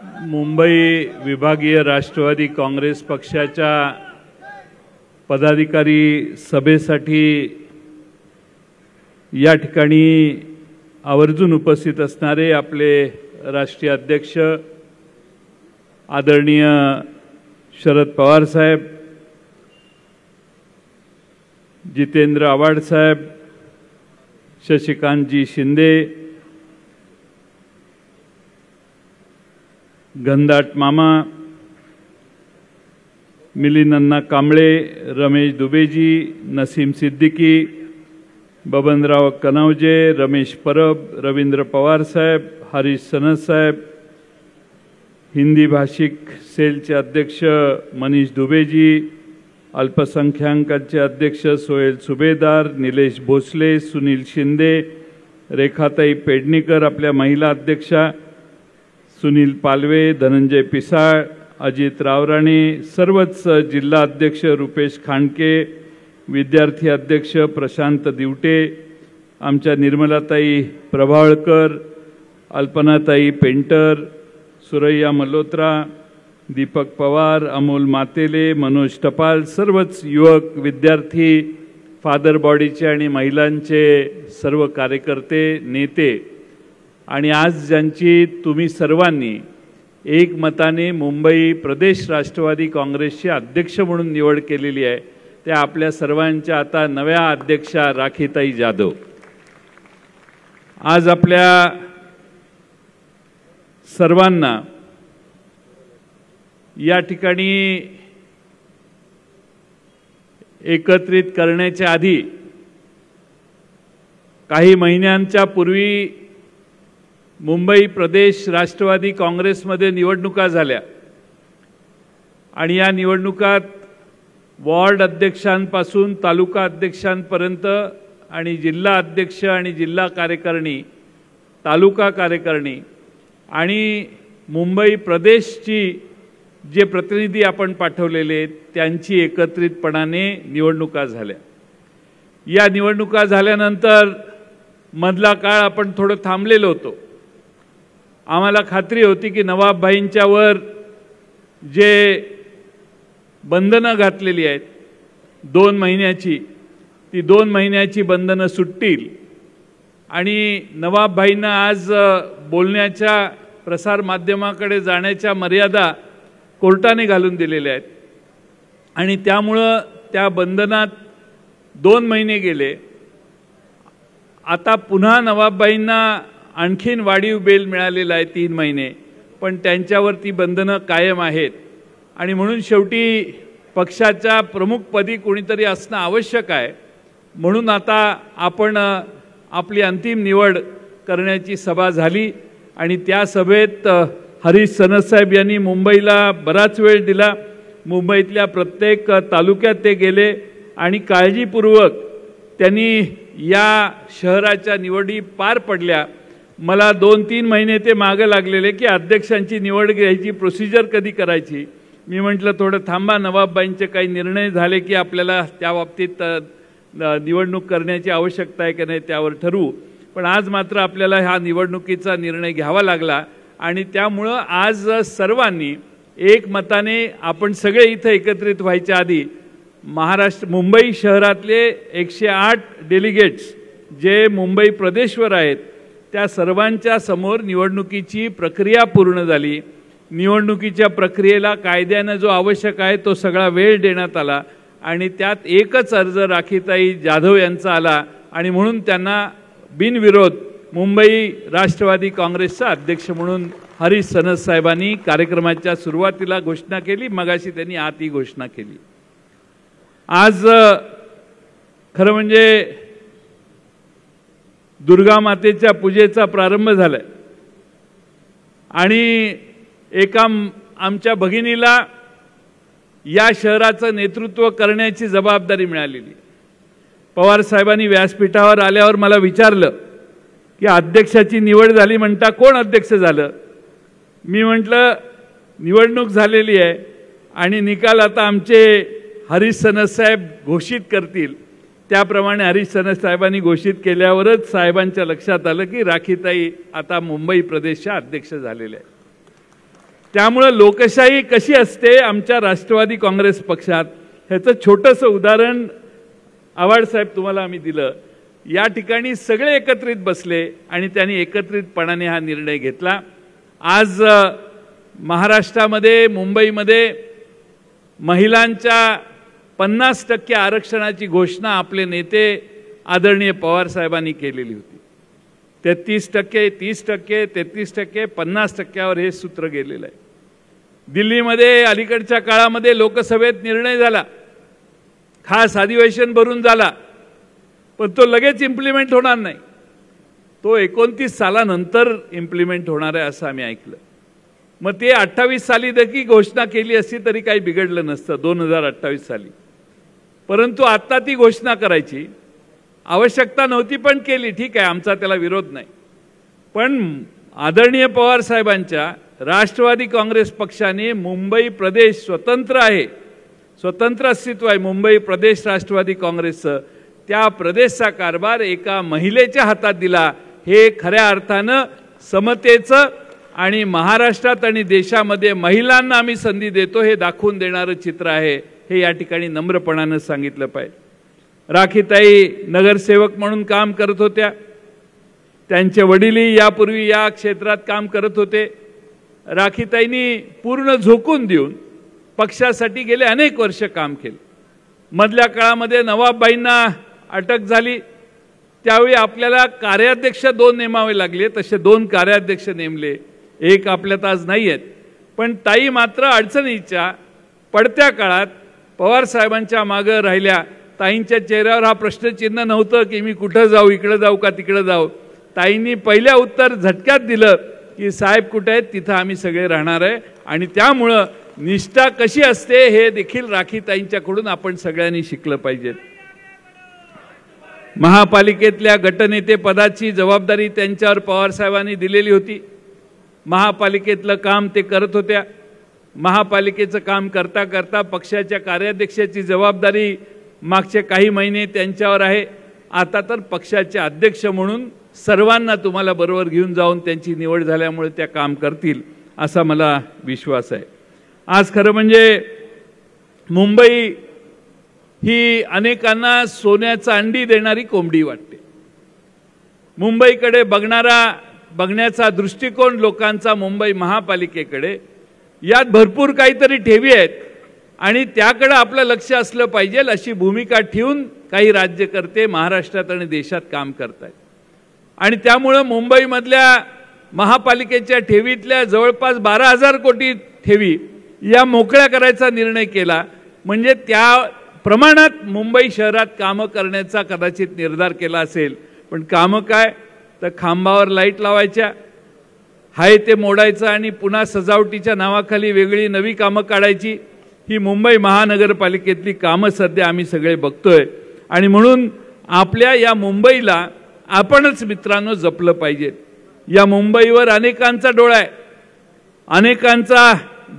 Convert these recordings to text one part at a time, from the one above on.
मुंबई विभागीय राष्ट्रवादी काँग्रेस पक्षाच्या पदाधिकारी सभेसाठी या ठिकाणी आवर्जून उपस्थित असणारे आपले राष्ट्रीय अध्यक्ष आदरणीय शरद पवार साहेब, जितेंद्र आव्हाड साहेब, शशिकांतजी शिंदे, घनदाट मामा, मिलिंद अण्णा कांबळे, रमेश दुबेजी, नसीम सिद्दीकी, बबनराव कनौजे, रमेश परब, रवींद्र पवार साहेब, हरीश सनस साहेब, हिंदी भाषिक सेलचे अध्यक्ष मनीष दुबेजी, अल्पसंख्याकांचे अध्यक्ष सोहेल सुभेदार, निलेश भोसले, सुनील शिंदे, रेखाताई पेडणेकर, आपल्या महिला अध्यक्षा सुनील पालवे, धनंजय पिसाळ, अजित रावराणे, सर्वच जिल्हा अध्यक्ष रुपेश खांडके, विद्यार्थी अध्यक्ष प्रशांत दिवटे, आमच्या निर्मलाताई प्रभावळकर, अल्पनाताई पेंटर, सुरैया मल्होत्रा, दीपक पवार, अमोल मातेले, मनोज टपाल, सर्वच युवक विद्यार्थी, फादर बॉडीचे आणि महिलांचे सर्व कार्यकर्ते, नेते आणि आज ज्यांची तुम्ही सर्वांनी एकमताने मुंबई प्रदेश राष्ट्रवादी काँग्रेसचे अध्यक्ष म्हणून निवड केलेली आहे, त्या आपल्या सर्वांच्या आता नव्या अध्यक्षा राखीताई जाधव. आज आपल्या सर्वांना या ठिकाणी एकत्रित करण्याच्या आधी काही महिन्यांच्या पूर्वी मुंबई प्रदेश राष्ट्रवादी काँग्रेसमध्ये निवडणुका झाल्या आणि या निवडणुकात वॉर्ड अध्यक्षांपासून तालुका अध्यक्षांपर्यंत आणि जिल्हा अध्यक्ष आणि जिल्हा कार्यकारिणी, तालुका कार्यकारिणी आणि मुंबई प्रदेशची जे प्रतिनिधी आपण पाठवलेले त्यांची एकत्रितपणाने निवडणुका झाल्या. या निवडणुका झाल्यानंतर मधला काळ आपण थोडं थांबलेलो होतो. आम्हाला खात्री होती की नवाबभाईंच्यावर जे बंधनं घातलेली आहेत 2 महिन्याची, ती 2 महिन्याची बंधनं सुटतील आणि नवाबभाईंना आज बोलण्याच्या प्रसार माध्यमाकडे जाण्याच्या मर्यादा कोर्टाने घालून दिलेल्या आहेत आणि त्यामुळं त्या बंधनात 2 महिने गेले. आता पुन्हा नवाबभाईंना आणखीन वाढीव बेल मिळालेला आहे 3 महिने, पण त्यांच्यावरती बंधनं कायम आहेत आणि म्हणून शेवटी पक्षाच्या प्रमुखपदी कोणीतरी असणं आवश्यक आहे. म्हणून आता आपण आपली अंतिम निवड करण्याची सभा झाली आणि त्या सभेत हरीश सनस साहेब यांनी मुंबईला बराच वेळ दिला. मुंबईतल्या प्रत्येक तालुक्यात ते गेले आणि काळजीपूर्वक त्यांनी या शहराच्या निवडी पार पडल्या. मला 2-3 महिने ते मागे लागलेले की अध्यक्षांची निवड घ्यायची, प्रोसिजर कधी करायची. मी म्हटलं थोडं थांबा, नवाबबाईंचे काही निर्णय झाले की आपल्याला त्या बाबतीत निवडणूक करण्याची आवश्यकता आहे की नाही त्यावर ठरवू. पण आज मात्र आपल्याला ह्या निवडणुकीचा निर्णय घ्यावा लागला आणि त्यामुळं आज सर्वांनी एकमताने आपण सगळे इथं एकत्रित व्हायच्या आधी मुंबई शहरातले 108 डेलिगेट्स जे मुंबई प्रदेशवर आहेत त्या सर्वांच्या समोर निवडणुकीची प्रक्रिया पूर्ण झाली. निवडणुकीच्या प्रक्रियेला कायद्याने जो आवश्यक आहे तो सगळा वेळ देण्यात आला आणि त्यात एकच अर्ज राखीताई जाधव यांचा आला आणि म्हणून त्यांना बिनविरोध मुंबई राष्ट्रवादी काँग्रेसचा अध्यक्ष म्हणून हरीश सनस साहेबांनी कार्यक्रमाच्या सुरुवातीला घोषणा केली. मगाशी त्यांनी आत ही घोषणा केली. आज खरं म्हणजे दुर्गा मातेच्या पूजेचा प्रारंभ झालाय आणि एका आमच्या भगिनीला या शहराचं नेतृत्व करण्याची जबाबदारी मिळालेली. पवार साहेबांनी व्यासपीठावर आल्यावर मला विचारलं की अध्यक्षाची निवड झाली म्हणता, कोण अध्यक्ष झालं? मी म्हटलं निवडणूक झालेली आहे आणि निकाल आता आमचे हरीश सनस साहेब घोषित करतील. त्याप्रमाणे हरीश सनस साहेबांनी घोषित केल्यावरच साहेबांच्या लक्षात आलं की राखीताई आता मुंबई प्रदेशच्या अध्यक्ष झालेल्या आहेत. त्यामुळे लोकशाही कशी असते आमच्या राष्ट्रवादी काँग्रेस पक्षात ह्याचं छोटंसं उदाहरण आव्हाड साहेब तुम्हाला आम्ही दिलं। या ठिकाणी सगळे एकत्रित बसले आणि त्यांनी एकत्रितपणाने हा निर्णय घेतला। आज महाराष्ट्रामध्ये मुंबईमध्ये महिलांच्या 50% आरक्षणाची घोषणा आपले नेते आदरणीय पवार साहेबांनी केलेली होती। 33%, 30%, 33%, 50%वर हे सूत्र गेलेलं आहे। दिल्लीमध्ये अलीकडच्या काळामध्ये लोकसभेत निर्णय झाला, खास अधिवेशन भरून झाला, पण तो लगेच इम्प्लिमेंट होणार नाही, तो 29 सालानंतर इम्प्लिमेंट होणार आहे असं आम्ही ऐकलं। मग ते 28 साली देखील घोषणा केली असती तरी काही बिघडलं नसतं 2028 साली, परंतु आता ती घोषणा करायची आवश्यकता नव्हती, पण केली, ठीक आहे, आमचा त्याला विरोध नाही। पण आदरणीय पवार साहेबांच्या राष्ट्रवादी काँग्रेस पक्षाने मुंबई प्रदेश स्वतंत्र आहे, स्वतंत्र अस्तित्व आहे मुंबई प्रदेश राष्ट्रवादी काँग्रेसचं, त्या प्रदेशचा कारभार एका महिलेच्या हातात दिला। हे खऱ्या अर्थानं समतेचं आणि महाराष्ट्रात आणि देशामध्ये महिलांना आम्ही संधी देतो हे दाखवून देणारं चित्र आहे, हे या ठिकाणी नम्रपणानं सांगितलं पाहिजे। राखीताई नगरसेवक म्हणून काम करत होत्या, त्यांचे वडीलही यापूर्वी या क्षेत्रात काम करत होते। राखीताईंनी पूर्ण झोकून देऊन पक्षासाठी गेले अनेक वर्ष काम केले। मधल्या काळामध्ये नवाबबाईंना अटक झाली, त्यावेळी आपल्याला कार्याध्यक्ष 2 नेमावे लागले, तसे 2 कार्याध्यक्ष नेमले, एक आपल्यात आज नाही आहेत। पण ताई मात्र अडचणीच्या पडत्या काळात पवार साहेबांच्या मागे राहिल्या। ताईंच्या चेहऱ्यावर हा प्रश्नचिन्ह नव्हतं की मी कुठं जाऊ, इकडे जाऊ का तिकडे जाऊ। ताईंनी पहिल्या उत्तर झटक्यात दिलं की साहेब कुठे आहेत तिथं आम्ही सगळे राहणार आहे। आणि त्यामुळं निष्ठा कशी असते हे देखील राखीताईंच्याकडून आपण सगळ्यांनी शिकलं पाहिजे। महापालिकेतल्या गटनेते पदाची जबाबदारी त्यांच्यावर पवार साहेबांनी दिलेली होती। महापालिकेतलं काम ते करत होत्या। महापालिकेचं काम करता करता पक्षाच्या कार्याध्यक्षाची जबाबदारी मागचे काही महिने त्यांच्यावर आहे। आता तर पक्षाचे अध्यक्ष म्हणून सर्वांना तुम्हाला बरोबर घेऊन जाऊन त्यांची निवड झाल्यामुळे त्या काम करतील असा मला विश्वास आहे। आज खरं म्हणजे मुंबई ही अनेकांना सोन्याचा अंडी देणारी कोंबडी वाटते। मुंबईकडे बघण्याचा दृष्टिकोन लोकांचा मुंबई महापालिकेकडे, यात भरपूर काहीतरी ठेवी आहेत आणि त्याकडे आपलं लक्ष असलं पाहिजे अशी भूमिका ठेवून काही राज्यकर्ते महाराष्ट्रात आणि देशात काम करत आहेत। आणि त्यामुळे मुंबईमधल्या महापालिकेच्या ठेवीतल्या जवळपास 12,000 कोटी ठेवी या मोकळ्या करायचा निर्णय केला। म्हणजे त्या प्रमाणात मुंबई शहरात कामं करण्याचा कदाचित निर्धार केला असेल, पण कामं काय तर खांबावर लाईट लावायच्या, हाय ते मोडायचं आणि पुन्हा सजावटीच्या नावाखाली वेगळी नवी कामं काढायची। ही मुंबई महानगरपालिकेतली कामं सध्या आम्ही सगळे बघतोय। आणि म्हणून आपल्या या मुंबईला आपणच मित्रांनो जपलं पाहिजे। या मुंबईवर अनेकांचा डोळा आहे, अनेकांचा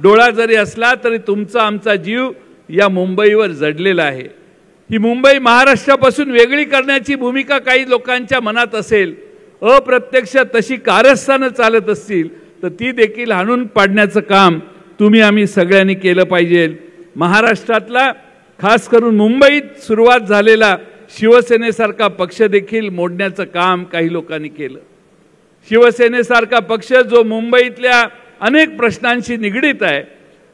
डोळा जरी असला तरी तुमचा आमचा जीव या मुंबईवर जडलेला आहे। ही मुंबई महाराष्ट्रापासून वेगळी करण्याची भूमिका काही लोकांच्या मनात असेल, अप्रत्यक्ष तशी कारस्थानं चालत असतील तर ती देखील हाणून पाडण्याचं काम तुम्ही आम्ही सगळ्यांनी केलं पाहिजे। महाराष्ट्रातला खास करून मुंबईत सुरुवात झालेला शिवसेनेसारखा पक्ष देखील मोडण्याचं काम काही लोकांनी केलं। शिवसेनेसारखा पक्ष जो मुंबईतल्या अनेक प्रश्नांशी निगडीत आहे।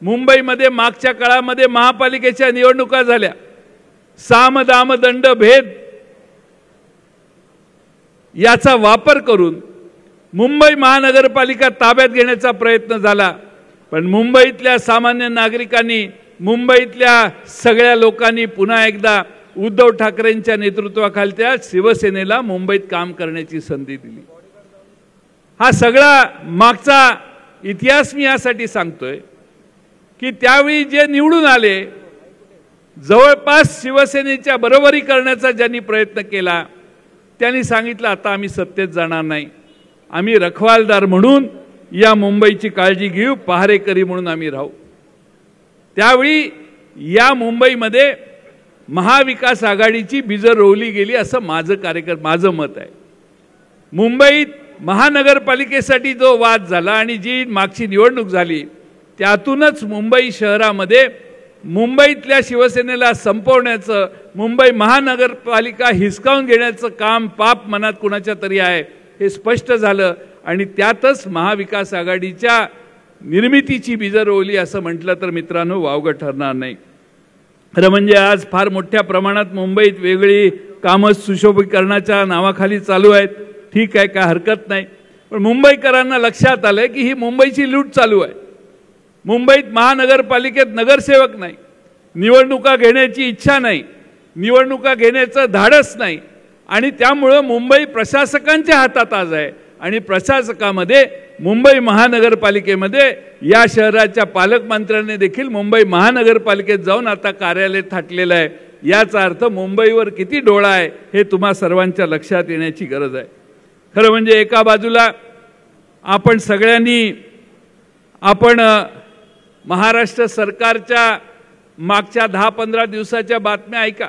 मुंबईमध्ये मागच्या काळामध्ये महापालिकेच्या निवडणुका झाल्या, साम दाम दंड भेद याचा वापर करून मुंबई महानगरपालिका ताब्यात घेण्याचा प्रयत्न झाला, पण मुंबईतल्या सामान्य नागरिकांनी, मुंबईतल्या सगळ्या लोकांनी पुन्हा एकदा उद्धव ठाकरेंच्या नेतृत्वाखालच्या शिवसेनेला मुंबईत काम करण्याची संधी दिली। हा सगळा मागचा इतिहास मी यासाठी सांगतोय की त्यावेळी जे निवडून आले, जवळपास शिवसेनेच्या बरोबरी करण्याचा ज्यांनी प्रयत्न केला त्यांनी सांगितलं आता आम्ही सत्तेत जाणार नाही, आम्ही रखवालदार म्हणून या मुंबईची काळजी घेऊ, पहारेकरी म्हणून आम्ही राहू। त्यावेळी या मुंबईमध्ये महाविकास आघाडीची बीजं रोवली गेली असं माझं मत आहे। मुंबईत महानगरपालिकेसाठी जो वाद झाला आणि जी मागची निवडणूक झाली त्यातूनच मुंबई शहरामध्ये मुंबईतल्या शिवसेनेला संपवण्याचं, मुंबई महानगरपालिका हिसकावून घेण्याचं काम पाप मनात कुणाच्या तरी आहे हे स्पष्ट झालं आणि त्यातच महाविकास आघाडीच्या निर्मितीची बीजं रोवली असं म्हटलं तर मित्रांनो वावगं ठरणार नाही। खरं म्हणजे आज फार मोठ्या प्रमाणात मुंबईत वेगळी कामं सुशोभीकरणाच्या नावाखाली चालू आहेत, ठीक आहे, काय हरकत नाही, पण मुंबईकरांना लक्षात आलं की ही मुंबईची लूट चालू आहे। मुंबईत महानगरपालिकेत नगरसेवक नाही, निवडणुका घेण्याची इच्छा नाही, निवडणुका घेण्याचं धाडस नाही आणि त्यामुळं मुंबई प्रशासकांच्या हातात आज आहे आणि प्रशासकामध्ये मुंबई महानगरपालिकेमध्ये या शहराच्या पालकमंत्र्यांनी देखील मुंबई महानगरपालिकेत जाऊन आता कार्यालय थाटलेलं आहे। याचा अर्थ मुंबईवर किती डोळा आहे हे तुम्हा सर्वांच्या लक्षात येण्याची गरज आहे। खरं म्हणजे एका बाजूला आपण सगळ्यांनी महाराष्ट्र सरकारच्या मागच्या 10-15 दिवसाच्या बातम्या ऐका।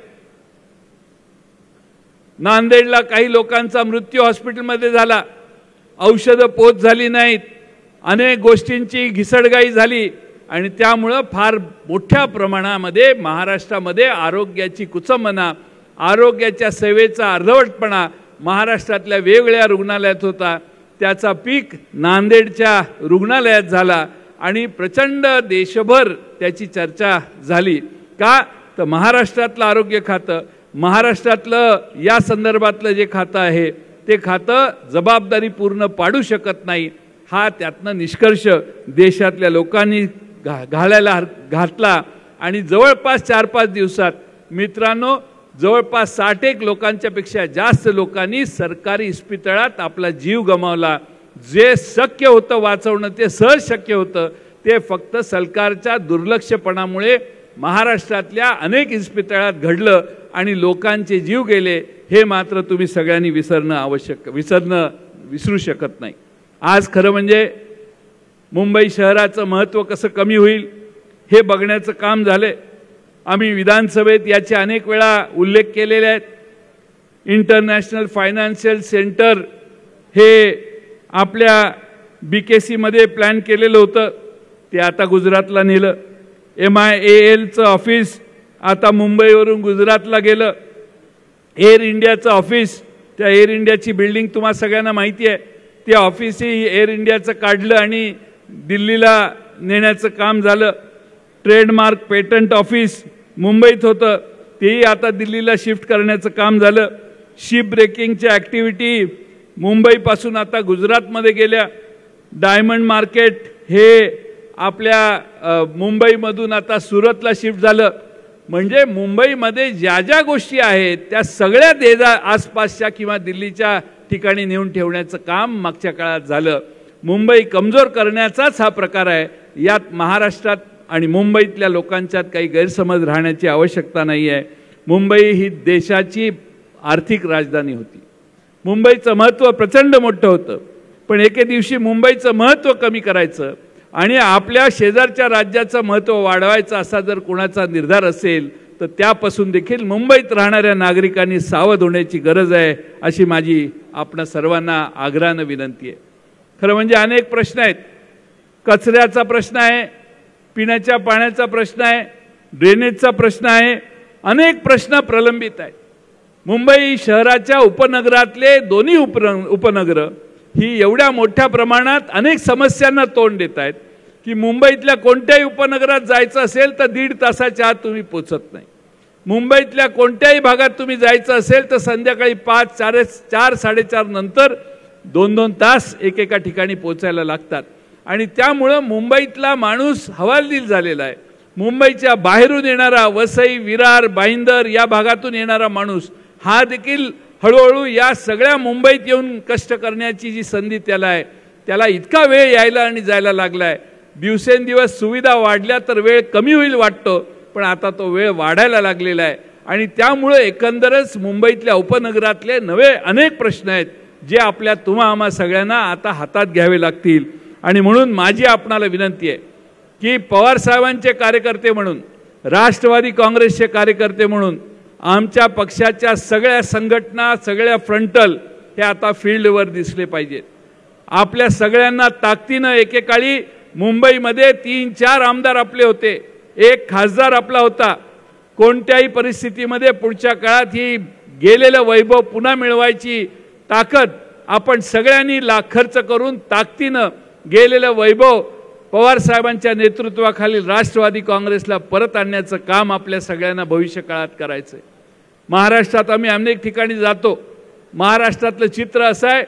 नांदेडला काही लोकांचा मृत्यू हॉस्पिटलमध्ये झाला, औषधं पोच झाली नाहीत, अनेक गोष्टींची घिसडगाई झाली आणि त्यामुळं फार मोठ्या प्रमाणामध्ये महाराष्ट्रामध्ये आरोग्याची कुचंबना, आरोग्याच्या सेवेचा अर्धवटपणा महाराष्ट्रातल्या वेगवेगळ्या रुग्णालयात होता। त्याचा पीक नांदेडच्या रुग्णालयात झाला आणि प्रचंड देशभर त्याची चर्चा झाली। का तर महाराष्ट्रातलं आरोग्य खातं, महाराष्ट्रातलं या संदर्भातलं जे खातं आहे ते खातं जबाबदारी पूर्ण पाडू शकत नाही, हा त्यातनं निष्कर्ष देशातल्या लोकांनी घातला आणि जवळपास 4-5 दिवसात मित्रांनो जवळपास 60 लोकांच्या पेक्षा जास्त लोकांनी सरकारी इस्पितळात आपला जीव गमावला। जे शक्य होतं वाचवणं ते सहज शक्य होतं, ते फक्त सरकारच्या दुर्लक्षपणामुळे महाराष्ट्रातल्या अनेक इस्पितळात घडलं आणि लोकांचे जीव गेले, हे मात्र तुम्ही सगळ्यांनी विसरू शकत नाही। आज खरं म्हणजे मुंबई शहराचं महत्त्व कसं कमी होईल हे बघण्याचं काम झाले। आम्ही विधानसभेत याचे अनेक वेळा उल्लेख केलेले आहेत। इंटरनॅशनल फायनान्शियल सेंटर हे आपल्या BKC मध्ये प्लॅन केलेलं होतं, ते आता गुजरातला नेलं। MIALचं ऑफिस आता मुंबईवरून गुजरातला गेलं। एअर इंडियाचं ऑफिस, त्या एअर इंडियाची बिल्डिंग तुम्हा सगळ्यांना माहिती आहे, ते ऑफिसही एअर इंडियाचं काढलं आणि दिल्लीला नेण्याचं काम झालं। ट्रेडमार्क पेटंट ऑफिस मुंबईत होतं, तेही आता दिल्लीला शिफ्ट करण्याचं काम झालं। शिप ब्रेकिंगच्या ॲक्टिव्हिटी मुंबईपासून आता गुजरातमध्ये गेल्या। डायमंड मार्केट हे आपल्या मुंबईमधून आता सुरतला शिफ्ट झालं। म्हणजे मुंबईमध्ये ज्या ज्या गोष्टी आहेत त्या सगळ्या देजा आसपासच्या किंवा दिल्लीच्या ठिकाणी नेऊन ठेवण्याचं काम मागच्या काळात झालं। मुंबई कमजोर करण्याचाच हा प्रकार आहे। यात महाराष्ट्रात आणि मुंबईतल्या लोकांच्यात काही गैरसमज राहण्याची आवश्यकता नाही आहे। मुंबई ही देशाची आर्थिक राजधानी होती, मुंबईचं महत्त्व प्रचंड मोठं होतं, पण एके दिवशी मुंबईचं महत्त्व कमी करायचं आणि आपल्या शेजारच्या राज्याचं महत्त्व वाढवायचं असा जर कोणाचा निर्धार असेल तर त्यापासून देखील मुंबईत राहणाऱ्या नागरिकांनी सावध होण्याची गरज आहे, अशी माझी आपणा सर्वांना आग्रहानं विनंती आहे। खरं म्हणजे अनेक प्रश्न आहेत, कचऱ्याचा प्रश्न आहे, पिण्याच्या पाण्याचा प्रश्न आहे, ड्रेनेजचा प्रश्न आहे, अनेक प्रश्न प्रलंबित आहेत। मुंबई शहराच्या उपनगरातले दोन्ही उपनगर ही एवढ्या मोठ्या प्रमाणात अनेक समस्यांना तोंड देत आहेत की मुंबईतल्या कोणत्याही उपनगरात जायचं असेल तर 1.5 तासाच्या आत तुम्ही पोचत नाही। मुंबईतल्या कोणत्याही भागात तुम्ही जायचं असेल तर संध्याकाळी 5, 4, 4:30 नंतर 2-2 तास एकेका ठिकाणी पोचायला लागतात आणि त्यामुळं मुंबईतला माणूस हवालदिल झालेला आहे। मुंबईच्या बाहेरून येणारा वसई, विरार, भाईंदर या भागातून येणारा माणूस हा देखील हळूहळू या सगळ्या मुंबईत येऊन कष्ट करण्याची जी संधी त्याला आहे, त्याला इतका वेळ यायला आणि जायला लागला आहे। दिवसेंदिवस सुविधा वाढल्या तर वेळ कमी होईल वाटतो, पण आता तो वेळ वाढायला लागलेला आहे आणि त्यामुळे एकंदरच मुंबईतल्या उपनगरातले नवे अनेक प्रश्न आहेत जे आपल्या आम्हा सगळ्यांना आता हातात घ्यावे लागतील। आणि म्हणून माझी आपणाला विनंती आहे की पवार साहेबांचे कार्यकर्ते म्हणून, राष्ट्रवादी काँग्रेसचे कार्यकर्ते म्हणून आमच्या पक्षाच्या सगळ्या संघटना, सगळ्या फ्रंटल हे आता फील्डवर दिसले पाहिजेत। आपल्या सगळ्यांना ताकदीनं एकेकाळी मुंबईमध्ये 3-4 आमदार आपले होते, एक खासदार आपला होता. कोणत्याही परिस्थितीमध्ये पुढच्या काळात ही गेलेलं वैभव पुन्हा मिळवायची ताकद आपण सगळ्यांनी खर्च करून ताकदीनं गेलेलं वैभव पवार साहेबांच्या नेतृत्वाखाली राष्ट्रवादी काँग्रेसला परत आणण्याचं काम आपल्या सगळ्यांना भविष्य काळात करायचं आहे. महाराष्ट्रात आम्ही अनेक ठिकाणी जातो. महाराष्ट्रातलं चित्र असं आहे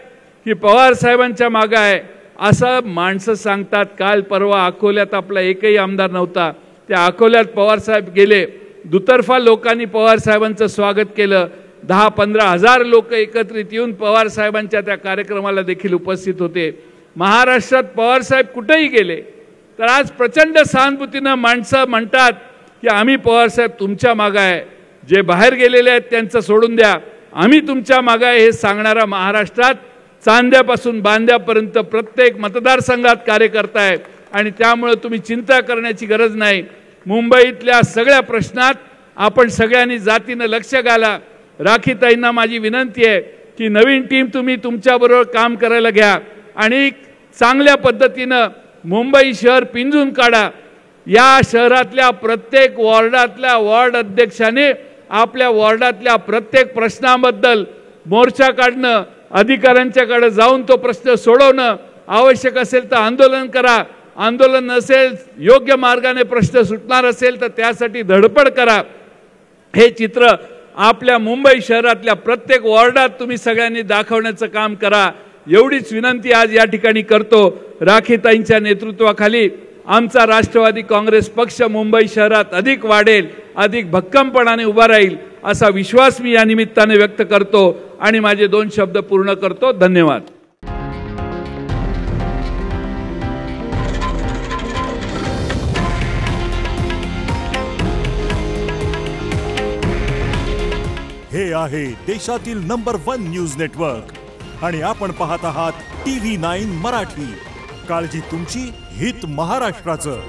की पवार साहेबांच्या मागे आहे असं माणसं सांगतात. काल परवा अकोल्यात आपला एकही आमदार नव्हता. त्या अकोल्यात पवार साहेब गेले. दुतर्फा लोकांनी पवार साहेबांचं स्वागत केलं. 10-15 हजार लोक एकत्रित येऊन पवार साहेबांच्या त्या कार्यक्रमाला देखील उपस्थित होते. महाराष्ट्रात पवार साहेब कुठेही गेले तर आज प्रचंड सहानुभूतीनं माणसं म्हणतात की आम्ही पवार साहेब तुमच्या मागे आहे. जे बाहेर गेलेले आहेत त्यांचं सोडून द्या, आम्ही तुमच्या मागे आहे हे सांगणारा महाराष्ट्रात चांद्यापासून बांद्यापर्यंत प्रत्येक मतदारसंघात कार्यकर्ता आहे. आणि त्यामुळे तुम्ही चिंता करण्याची गरज नाही. मुंबईतल्या सगळ्या प्रश्नात आपण सगळ्यांनी जातीनं लक्ष घाला. राखीताईंना माझी विनंती आहे की नवीन टीम तुम्ही तुमच्याबरोबर काम करायला घ्या आणि चांगल्या पद्धतीनं मुंबई शहर पिंजून काढा. या शहरातल्या प्रत्येक वॉर्डातल्या वॉर्ड अध्यक्षाने आपल्या वॉर्डातल्या प्रत्येक प्रश्नाबद्दल मोर्चा काढणं, अधिकाऱ्यांच्याकडे जाऊन तो प्रश्न सोडवणं, आवश्यक असेल तर आंदोलन करा, आंदोलन नसेल योग्य मार्गाने प्रश्न सुटणार असेल तर त्यासाठी धडपड करा. हे चित्र आपल्या मुंबई शहरातल्या प्रत्येक वॉर्डात तुम्ही सगळ्यांनी दाखवण्याचं काम करा. एवढीच विनंती आज या ठिकाणी करतो. राखीताईंच्या नेतृत्वाखाली आमचा राष्ट्रवादी काँग्रेस पक्ष मुंबई शहरात अधिक वाढेल, अधिक भक्कमपणाने उभा राहील असा विश्वास मी या निमित्ताने व्यक्त करतो आणि माझे 2 शब्द पूर्ण करतो. धन्यवाद. हे आहे देशातील नंबर 1 न्यूज नेटवर्क आणि आपण पाहत आहात TV9 मराठी. काळजी तुमची, हित महाराष्ट्राचं.